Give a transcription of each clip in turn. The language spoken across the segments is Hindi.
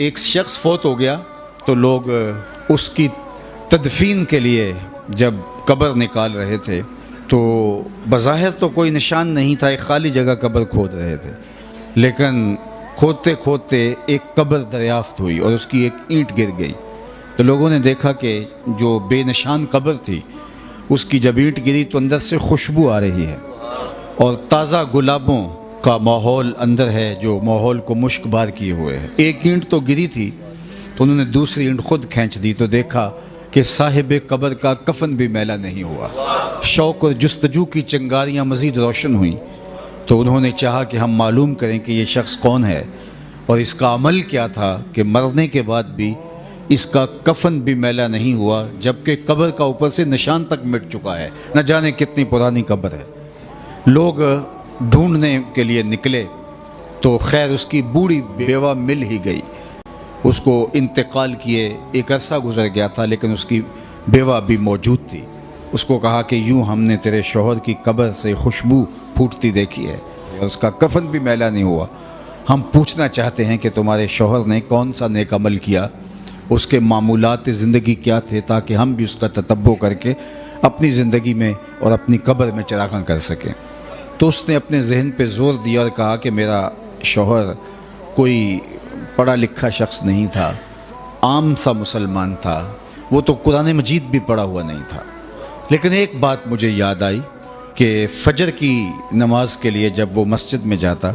एक शख्स फौत हो गया तो लोग उसकी तदफीन के लिए जब कब्र निकाल रहे थे तो बज़ाहिर तो कोई निशान नहीं था, एक खाली जगह कब्र खोद रहे थे, लेकिन खोदते खोदते एक कब्र दरियाफ्त हुई और उसकी एक ईंट गिर गई। तो लोगों ने देखा कि जो बेनिशान कब्र थी उसकी जब ईंट गिरी तो अंदर से खुशबू आ रही है और ताज़ा गुलाबों का माहौल अंदर है जो माहौल को मुश्कबार किए हुए है। एक ईंट तो गिरी थी तो उन्होंने दूसरी ईंट खुद खींच दी तो देखा कि साहिब कब्र का कफन भी मैला नहीं हुआ। शौक़ और जुस्तजू की चिंगारियाँ मज़ीद रोशन हुई तो उन्होंने चाहा कि हम मालूम करें कि ये शख्स कौन है और इसका अमल क्या था कि मरने के बाद भी इसका कफन भी मैला नहीं हुआ, जबकि कब्र का ऊपर से निशान तक मिट चुका है। न जाने कितनी पुरानी कब्र है। लोग ढूंढने के लिए निकले तो खैर उसकी बूढ़ी बेवा मिल ही गई। उसको इंतकाल किए एक अरसा गुजर गया था लेकिन उसकी बेवा भी मौजूद थी। उसको कहा कि यूँ हमने तेरे शौहर की कब्र से खुशबू फूटती देखी है और उसका कफन भी मैला नहीं हुआ। हम पूछना चाहते हैं कि तुम्हारे शौहर ने कौन सा नेक अमल किया, उसके मामूलात ज़िंदगी क्या थे, ताकि हम भी उसका ततब्बो करके अपनी ज़िंदगी में और अपनी कब्र में चरागां कर सकें। तो उसने अपने जहन पे ज़ोर दिया और कहा कि मेरा शौहर कोई पढ़ा लिखा शख्स नहीं था, आम सा मुसलमान था, वो तो कुरान मजीद भी पढ़ा हुआ नहीं था। लेकिन एक बात मुझे याद आई कि फ़जर की नमाज के लिए जब वो मस्जिद में जाता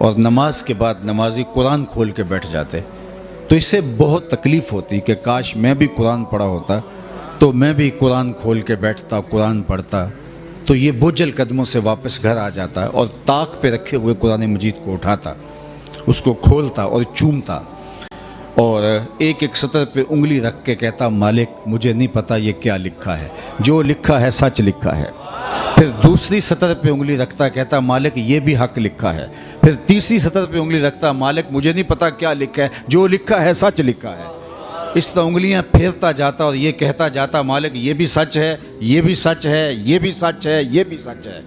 और नमाज के बाद नमाजी कुरान खोल के बैठ जाते तो इससे बहुत तकलीफ़ होती कि काश मैं भी कुरान पढ़ा होता तो मैं भी कुरान खोल के बैठता, कुरान पढ़ता। तो ये बोझल कदमों से वापस घर आ जाता और ताक पे रखे हुए कुरान मजीद को उठाता, उसको खोलता और चूमता और एक एक सतर पे उंगली रख के कहता, मालिक मुझे नहीं पता ये क्या लिखा है, जो लिखा है सच लिखा है। फिर दूसरी सतर पे उंगली रखता, कहता मालिक ये भी हक लिखा है। फिर तीसरी सतर पे उंगली रखता, मालिक मुझे नहीं पता क्या लिखा है, जो लिखा है सच लिखा है। इस तरह उंगलियां फेरता जाता और ये कहता जाता, मालिक ये भी सच है, ये भी सच है, ये भी सच है, ये भी सच है।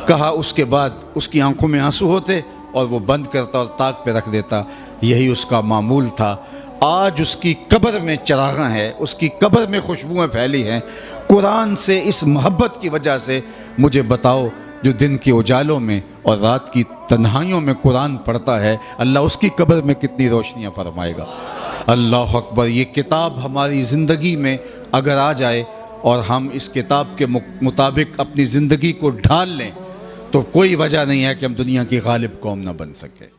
कहा उसके बाद उसकी आंखों में आंसू होते और वो बंद करता और ताक पे रख देता। यही उसका मामूल था। आज उसकी कब्र में चरागां है, उसकी कब्र में खुशबुएं फैली हैं कुरान से। इस मोहब्बत की वजह से मुझे बताओ, जो दिन के उजालों में और रात की तन्हाइयों में कुरान पढ़ता है, अल्लाह उसकी कब्र में कितनी रोशनियाँ फरमाएगा। अल्लाह अकबर। ये किताब हमारी ज़िंदगी में अगर आ जाए और हम इस किताब के मुताबिक अपनी ज़िंदगी को ढाल लें तो कोई वजह नहीं है कि हम दुनिया की गालिब कौम ना बन सके।